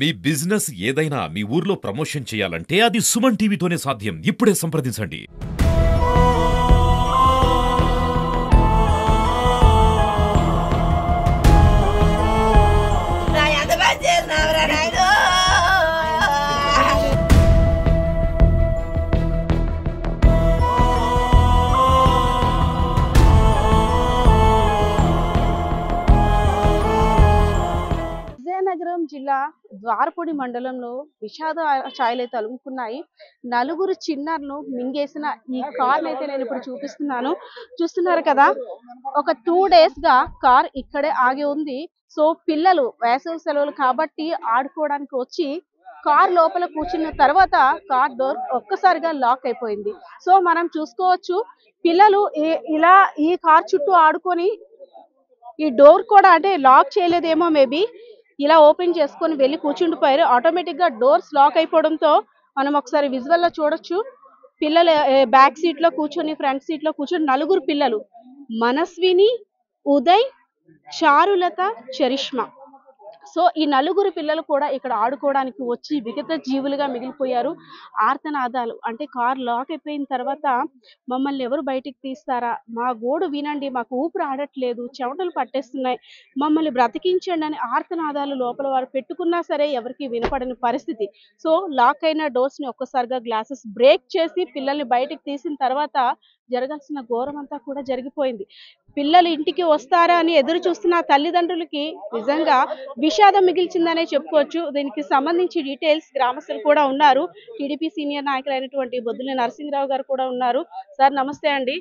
మీ business ఏదైనా మీ ఊర్లో promotion చేయాలంటే అది సుమన్ టీవీతోనే సాధ్యం. ఇప్పుడే సంప్రదించండి. విజయనగరం జిల్లా ద్వారపూడి మండలంలో విషాద ఛాయలైతే అలుముకున్నాయి. నలుగురు చిన్నారులు మింగేసిన ఈ కార్ అయితే నేను ఇప్పుడు చూస్తున్నారు కదా. ఒక 2 days గా కార్ ఇక్కడే ఆగి ఉంది. సో పిల్లలు వేసవి సెలవులు కాబట్టి ఆడుకోవడానికి వచ్చి కార్ లోపల కూర్చున్న తర్వాత కార్ డోర్ ఒక్కసారిగా లాక్ అయిపోయింది. సో మనం చూసుకోవచ్చు, పిల్లలు ఇలా ఈ కార్ చుట్టూ ఆడుకొని ఈ డోర్ కూడా అంటే లాక్ చేయలేదేమో, మేబీ ఇలా ఓపెన్ చేసుకొని వెళ్ళి కూర్చుండిపోయారు. ఆటోమేటిక్ గా డోర్స్ లాక్ అయిపోవడంతో మనం ఒకసారి విజువల్ లో చూడొచ్చు. పిల్లలు బ్యాక్ సీట్ లో కూర్చొని, ఫ్రంట్ సీట్ లో కూర్చొని నలుగురు పిల్లలు, మనస్విని, ఉదయ్, చారులత, చరిష్మా. సో ఈ నలుగురు పిల్లలు కూడా ఇక్కడ ఆడుకోవడానికి వచ్చి విగత జీవులుగా మిగిలిపోయారు. ఆర్తనాదాలు అంటే కార్ లాక్ అయిపోయిన తర్వాత మమ్మల్ని ఎవరు బయటికి తీస్తారా, మా గోడు వినండి, మాకు ఊపిరి ఆడట్లేదు, చెమటలు పట్టేస్తున్నాయి, మమ్మల్ని బ్రతికించండి అని ఆర్తనాదాలు లోపల వారు పెట్టుకున్నా సరే ఎవరికి వినపడని పరిస్థితి. సో లాక్ అయిన డోర్స్ ని ఒక్కసారిగా గ్లాసెస్ బ్రేక్ చేసి పిల్లల్ని బయటికి తీసిన తర్వాత జరగాల్సిన ఘోరం అంతా కూడా జరిగిపోయింది. పిల్లలు ఇంటికి వస్తారా అని ఎదురు చూస్తున్న తల్లిదండ్రులకి నిజంగా విషాదం మిగిల్చిందనే చెప్పుకోవచ్చు. దీనికి సంబంధించి డీటెయిల్స్ గ్రామస్తులు కూడా ఉన్నారు. టీడీపీ సీనియర్ నాయకులైనటువంటి బొద్దుల నరసింహరావు గారు కూడా ఉన్నారు. సార్ నమస్తే అండి.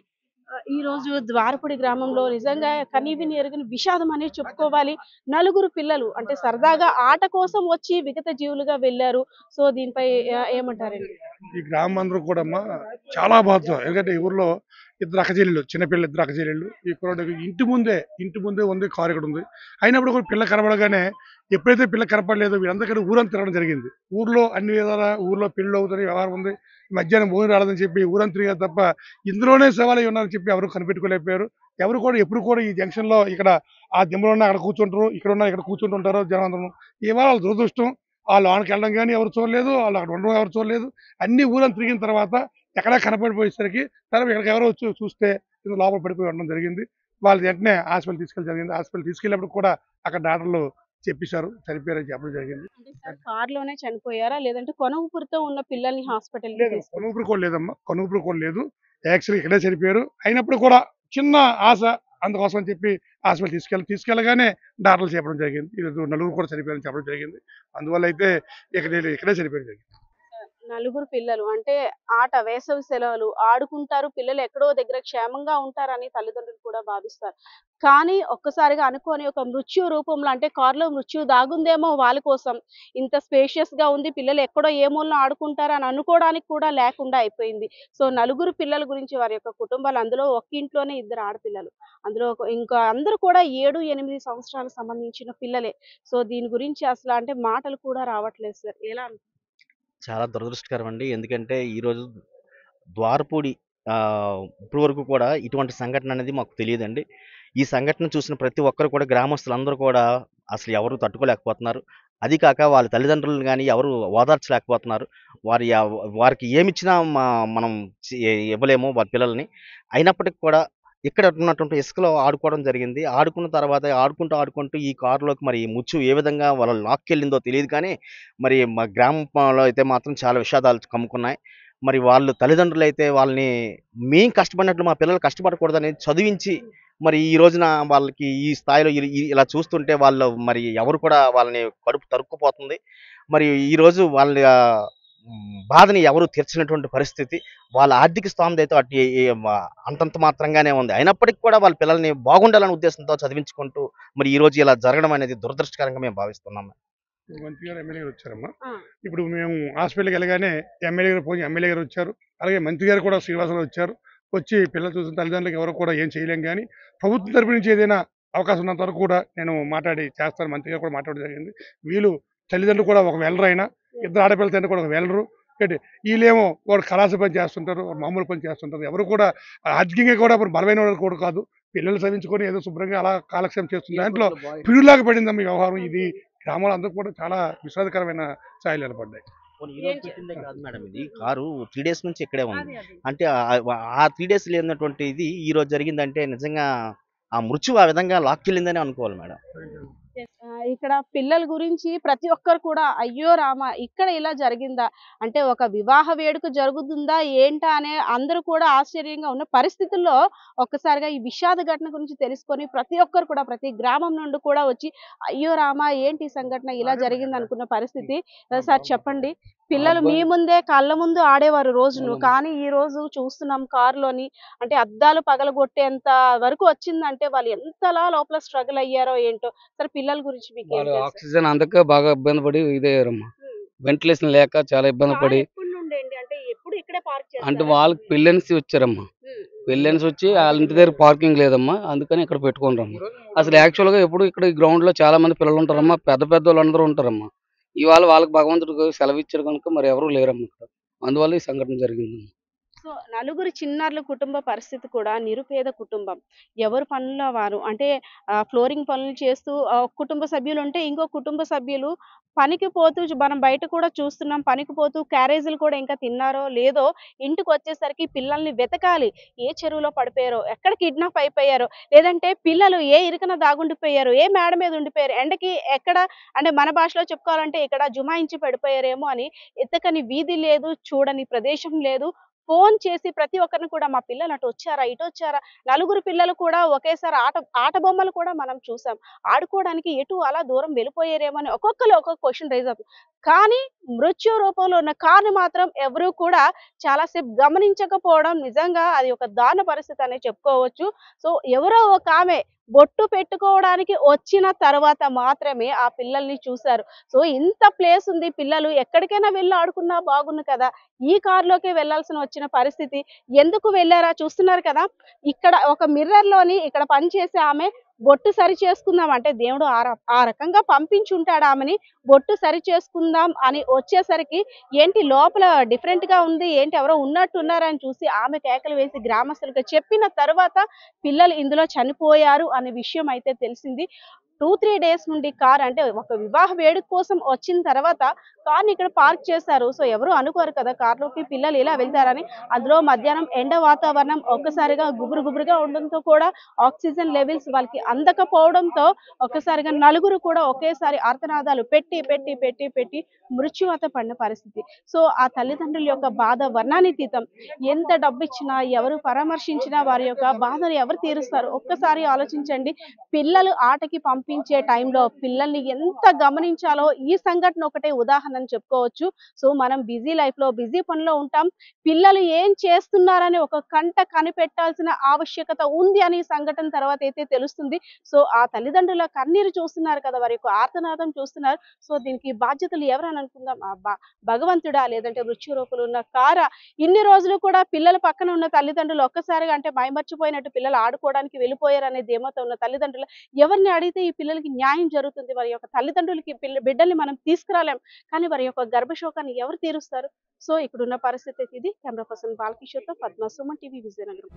ఈ రోజు ద్వారపూడి గ్రామంలో నిజంగా కనీవిని ఎరుగని విషాదం అనేది చెప్పుకోవాలి. నలుగురు పిల్లలు అంటే సరదాగా ఆట కోసం వచ్చి విగత జీవులుగా వెళ్ళారు. సో దీనిపై ఏమంటారండి? ఈ గ్రామం అందరూ కూడా చాలా బాధ. ఎందుకంటే ఈ ఊర్లో ఇద్దరు అక్కచెల్లెళ్ళు, చిన్నపిల్లలు ఇద్దరు అక్కచెల్లెళ్ళు. ఈ కుర్రాడికి ఇంటి ముందే ఉంది, కారు ఇక్కడ ఉంది. అయినప్పుడు కూడా పిల్ల కనబడగానే ఎప్పుడైతే పిల్ల కనపడలేదో వీళ్ళందరికీ ఊరంతా తిరగడం జరిగింది. ఊర్లో అన్ని విధాల ఊర్లో పెళ్లి అవుతుంది, వ్యవహారం ఉంది, మధ్యాహ్నం భోజనం రాలేదని చెప్పి ఊరంతా తిరిగారు తప్ప ఇందులోనే సవాలు ఉన్నారని చెప్పి ఎవరు కనిపెట్టుకోలేకపోయారు. ఎవరు కూడా ఎప్పుడు కూడా ఈ జంక్షన్ లో ఇక్కడ ఆ దిమ్మలో ఉన్న అక్కడ కూర్చుంటారు, ఇక్కడ కూర్చుంటుంటారు జనం అందరూ. ఇవాళ వాళ్ళ దురదృష్టం, వాళ్ళు లోనికి వెళ్ళడం కానీ ఎవరు చూడలేదు, వాళ్ళు అక్కడ ఉండడం ఎవరు చూడలేదు. అన్ని ఊరంతా తిరిగిన తర్వాత ఎక్కడా కనపడిపోయేసరికి తర్వాత ఇక్కడికి ఎవరో వచ్చి చూస్తే లోపల పడిపోయి ఉండడం జరిగింది. వాళ్ళు వెంటనే హాస్పిటల్ తీసుకెళ్ళి జరిగింది. హాస్పిటల్ తీసుకెళ్ళినప్పుడు కూడా అక్కడ డాక్టర్లు చెప్పేశారు, చనిపోయారని చెప్పడం జరిగింది. కార్ లోనే చనిపోయారా లేదంటే కొన ఊపిరితో ఉన్న పిల్లల్ని హాస్పిటల్ కొనుగుపురు కూడా లేదమ్మా, కొనుగుపురు కూడా లేదు. యాక్చువల్లీ ఇక్కడే చనిపోయారు. అయినప్పుడు కూడా చిన్న ఆశ, అందుకోసం అని చెప్పి హాస్పిటల్ తీసుకెళ్ళగానే డాక్టర్లు చెప్పడం జరిగింది. ఈరోజు నలుగురు కూడా చనిపోయారని చెప్పడం జరిగింది. అందువల్ల అయితే ఇక్కడే చనిపోయడం జరిగింది. నలుగురు పిల్లలు అంటే ఆట వేసవి సెలవులు ఆడుకుంటారు, పిల్లలు ఎక్కడో దగ్గర క్షేమంగా ఉంటారని తల్లిదండ్రులు కూడా భావిస్తారు. కానీ ఒక్కసారిగా అనుకోని ఒక మృత్యు రూపంలో అంటే కారులో మృత్యు దాగుందేమో వాళ్ళ కోసం, ఇంత స్పేషియస్ గా ఉంది, పిల్లలు ఎక్కడో ఏ మూలన ఆడుకుంటారు అని అనుకోవడానికి కూడా లేకుండా అయిపోయింది. సో నలుగురు పిల్లల గురించి వారి యొక్క కుటుంబాలు, అందులో ఒక ఇంట్లోనే ఇద్దరు ఆడపిల్లలు, అందులో ఇంకా అందరూ కూడా 7-8 సంవత్సరాలకు సంబంధించిన పిల్లలే. సో దీని గురించి అసలు అంటే మాటలు కూడా రావట్లేదు సార్. ఎలా చాలా దురదృష్టకరం అండి. ఎందుకంటే ఈరోజు ద్వారపూడి ఇప్పటి వరకు కూడా ఇటువంటి సంఘటన అనేది మాకు తెలియదండి. ఈ సంఘటన చూసిన ప్రతి ఒక్కరు కూడా, గ్రామస్తులందరూ కూడా అసలు ఎవరు తట్టుకోలేకపోతున్నారు. అది కాక వాళ్ళ తల్లిదండ్రులను గానీ ఎవరు ఓదార్చలేకపోతున్నారు. వారికి ఏమిచ్చినా మనం ఇవ్వలేము వారి పిల్లల్ని. అయినప్పటికి కూడా ఇక్కడ ఉన్నటువంటి ఇసుకలో ఆడుకోవడం జరిగింది. ఆడుకున్న తర్వాత ఆడుకుంటూ ఈ కారులోకి మరి ముచ్చు ఏ విధంగా వాళ్ళ లాక్కెళ్ళిందో తెలీదు కానీ, మరి మా గ్రామంలో అయితే మాత్రం చాలా విషాదాలు కమ్ముకున్నాయి. మరి వాళ్ళు తల్లిదండ్రులైతే వాళ్ళని మేం కష్టపడినట్లు మా పిల్లలు కష్టపడకూడదని చదివించి, మరి ఈ రోజున వాళ్ళకి ఈ స్థాయిలో ఇలా చూస్తుంటే వాళ్ళు మరి ఎవరు కూడా వాళ్ళని కడుపు తరుక్కుపోతుంది. మరి ఈరోజు వాళ్ళ బాధని ఎవరు తీర్చినటువంటి పరిస్థితి. వాళ్ళ ఆర్థిక స్థోమత అయితే అంతంత మాత్రంగానే ఉంది. అయినప్పటికీ కూడా వాళ్ళ పిల్లల్ని బాగుండాలనే ఉద్దేశంతో చదివించుకుంటూ మరి ఈ రోజు ఇలా జరగడం అనేది దురదృష్టకరంగా మేము భావిస్తున్నాము. మంత్రి గారు, ఎమ్మెల్యే గారు వచ్చారమ్మా. ఇప్పుడు మేము హాస్పిటల్కి వెళ్ళగానే ఎమ్మెల్యే గారు వచ్చారు, అలాగే మంత్రి గారు కూడా శ్రీనివాసరావు వచ్చారు. వచ్చి పిల్లలు చూసిన తల్లిదండ్రులకు ఎవరు కూడా ఏం చేయలేం, కానీ ప్రభుత్వం తరపు నుంచి ఏదైనా అవకాశం ఉన్నంత వరకు కూడా నేను మాట్లాడి చేస్తాను. మంత్రి గారు కూడా మాట్లాడడం జరిగింది. వీళ్ళు తల్లిదండ్రులు కూడా ఒక వెలరు అయినా, ఇద్దరు ఆడపిల్లల తండ్రి కూడా ఒక వెలరు. వీళ్ళేమో వాడు కళాశ పని చేస్తుంటారు, మామూలు పని చేస్తుంటారు. ఎవరు కూడా ఆర్థికంగా కూడా బలమైన వాళ్ళు కూడా కాదు. పిల్లలు చదివించుకొని ఏదో శుభ్రంగా అలా కాలక్షేపం చేస్తుంది. దాంట్లో పిడులాగా పడిందమ్మ ఈ వ్యవహారం. ఇది గ్రామాలు అందరూ కూడా చాలా విషాదకరమైన ఛాయలు ఏర్పడ్డాయి. ఈ రోజు పెట్టిందే కాదు మేడం, ఇది కారు 3 డేస్ నుంచి ఇక్కడే ఉంది. అంటే ఆ 3 డేస్ లేనటువంటి ఇది ఈ రోజు జరిగిందంటే నిజంగా ఆ మృత్యు ఆ విధంగా లాక్కెళ్ళిందని అనుకోవాలి మేడం. ఇక్కడ పిల్లల గురించి ప్రతి ఒక్కరు కూడా అయ్యో రామ ఇక్కడ ఇలా జరిగిందా, అంటే ఒక వివాహ వేడుక జరుగుతుందా ఏంటా అనే అందరూ కూడా ఆశ్చర్యంగా ఉన్న పరిస్థితుల్లో ఒక్కసారిగా ఈ విషాద ఘటన గురించి తెలుసుకొని ప్రతి ఒక్కరు కూడా ప్రతి గ్రామం నుండి కూడా వచ్చి అయ్యో రామ ఏంటి ఈ సంఘటన ఇలా జరిగింది అనుకున్న పరిస్థితి. సార్ చెప్పండి, పిల్లలు మీ ముందే కళ్ళ ముందు ఆడేవారు రోజును, కానీ ఈ రోజు చూస్తున్నాం కారులోని అంటే అద్దాలు పగలగొట్టేంత వరకు వచ్చిందంటే వాళ్ళు ఎంతలా లోపల స్ట్రగుల్ అయ్యారో ఏంటో. సరే పిల్లల గురించి మీకు ఏం తెలుసు? ఆక్సిజన్ అందక బాగా ఇబ్బంది పడి ఇదయ్యారమ్మా. వెంటిలేషన్ లేక చాలా ఇబ్బంది పడి, ఎప్పుడు నుండి అంటే ఎప్పుడు ఇక్కడే పార్క్ అంటే చేస్తారా? వాళ్ళకి పెళ్ళెన్స్ వచ్చారమ్మా. పెళ్ళెన్స్ వచ్చి వాళ్ళ ఇంటి దగ్గర పార్కింగ్ లేదమ్మా, అందుకని ఇక్కడ పెట్టుకుంటారమ్మా. అసలు యాక్చువల్గా ఎప్పుడు ఇక్కడ ఈ గ్రౌండ్ లో చాలా మంది పిల్లలు ఉంటారమ్మా, పెద్ద పెద్ద వాళ్ళందరూ ఉంటారమ్మా. ఇవాళ వాళ్ళకి భగవంతుడు సెలవు ఇచ్చారు కనుక మరి ఎవరు లేరమ్మా ఇక్కడ, అందువల్ల ఈ సంఘటన జరిగిందమ్మా. సో నలుగురు చిన్నారుల కుటుంబ పరిస్థితి కూడా నిరుపేద కుటుంబం. ఎవరు పనుల వారు అంటే ఫ్లోరింగ్ పనులు చేస్తూ ఒక కుటుంబ సభ్యులు ఉంటే ఇంకో కుటుంబ సభ్యులు పనికి పోతూ మనం బయట కూడా చూస్తున్నాం, పనికి పోతూ క్యారేజీలు కూడా ఇంకా తిన్నారో లేదో ఇంటికి వచ్చేసరికి పిల్లల్ని వెతకాలి. ఏ చెరువులో పడిపోయారో, ఎక్కడ కిడ్నాప్ అయిపోయారో, లేదంటే పిల్లలు ఏ ఇరుకన దాగుండిపోయారు, ఏ మేడ మీద ఉండిపోయారు, ఎండకి ఎక్కడ అంటే మన భాషలో చెప్పుకోవాలంటే ఇక్కడ జుమాయించి పడిపోయారేమో అని ఎతకని వీధి లేదు, చూడని ప్రదేశం లేదు. ఫోన్ చేసి ప్రతి ఒక్కరిని కూడా మా పిల్లలు అటు వచ్చారా, ఇటు వచ్చారా, నలుగురు పిల్లలు కూడా ఒకేసారి ఆట బొమ్మలు కూడా మనం చూసాం. ఆడుకోవడానికి ఎటు అలా దూరం వెళ్ళిపోయారేమో అని ఒక్కొక్కరు ఒక్కొక్క క్వశ్చన్ రైజ్ అవుతుంది. కానీ మృత్యు రూపంలో ఉన్న కార్ని మాత్రం ఎవరు కూడా చాలాసేపు గమనించకపోవడం నిజంగా అది ఒక దారుణ పరిస్థితి అనే చెప్పుకోవచ్చు. సో ఎవరో ఒక ఆమె బొట్టు పెట్టుకోవడానికి వచ్చిన తర్వాత మాత్రమే ఆ పిల్లల్ని చూశారు. సో ఇంత ప్లేస్ ఉంది, పిల్లలు ఎక్కడికైనా వెళ్ళి ఆడుకున్నా బాగుండు కదా, ఈ కారులోకే వెళ్లాల్సిన వచ్చిన పరిస్థితి. ఎందుకు వెళ్ళారా చూస్తున్నారు కదా, ఇక్కడ ఒక మిర్రర్ లోని ఇక్కడ పనిచేసే ఆమె బొట్టు సరి చేసుకుందాం అంటే దేవుడు ఆ రకంగా పంపించుంటాడు ఆమెని. బొట్టు సరి చేసుకుందాం అని వచ్చేసరికి ఏంటి లోపల డిఫరెంట్ గా ఉంది, ఏంటి ఎవరో ఉన్నట్టున్నారని చూసి ఆమె కేకలు వేసి గ్రామస్తులకు చెప్పిన తర్వాత పిల్లలు ఇందులో చనిపోయారు అనే విషయం అయితే తెలిసింది. 2-3 డేస్ నుండి కార్ అంటే ఒక వివాహ వేడుక కోసం వచ్చిన తర్వాత కార్ని ఇక్కడ పార్క్ చేశారు. సో ఎవరు అనుకోరు కదా కార్లోకి పిల్లలు ఇలా వెళ్తారని. అందులో మధ్యాహ్నం ఎండ వాతావరణం ఒక్కసారిగా గుబురుగా ఉండడంతో కూడా ఆక్సిజన్ లెవెల్స్ వాళ్ళకి అందకపోవడంతో ఒక్కసారిగా నలుగురు కూడా ఒకేసారి ఆర్తనాదాలు పెట్టి మృత్యువాత పడిన పరిస్థితి. సో ఆ తల్లిదండ్రుల యొక్క బాధ వర్ణాతీతం. ఎంత డబ్బు ఇచ్చినా ఎవరు పరామర్శించినా వారి యొక్క బాధను ఎవరు తీరుస్తారు? ఒక్కసారి ఆలోచించండి. పిల్లలు ఆటకి పంపించే టైంలో పిల్లల్ని ఎంత గమనించాలో ఈ సంఘటన ఒకటే ఉదాహరణ అని చెప్పుకోవచ్చు. సో మనం బిజీ లైఫ్ లో బిజీ పనిలో ఉంటాం, పిల్లలు ఏం చేస్తున్నారని ఒక కంట కనిపెట్టాల్సిన ఆవశ్యకత ఉంది అని ఈ సంఘటన తర్వాత అయితే తెలుస్తుంది. సో ఆ తల్లిదండ్రుల కన్నీరు చూస్తున్నారు కదా, వారి యొక్క ఆర్తనాదం చూస్తున్నారు. సో దీనికి బాధ్యతలు ఎవరని అనుకుందాం? భగవంతుడా, లేదంటే మృత్యు రూపంలో ఉన్న కారా? ఇన్ని రోజులు కూడా పిల్లల పక్కన ఉన్న తల్లిదండ్రులు ఒక్కసారిగా అంటే మైమర్చిపోయినట్టు పిల్లలు ఆడుకోవడానికి వెళ్ళిపోయారు అనే ధీమాతో ఉన్న తల్లిదండ్రులు ఎవరిని అడిగితే ఈ పిల్లలకి న్యాయం జరుగుతుంది? వారి యొక్క తల్లిదండ్రులకి బిడ్డల్ని మనం తీసుకురాలేం, కానీ వారి యొక్క గర్భశోకాన్ని ఎవరు తీరుస్తారు? సో ఇక్కడున్న పరిస్థితి ఇది. కెమెరా పర్సన్ బాలకిషోర్తో పద్మ, సుమన్ టీవీ, విజయనగరం.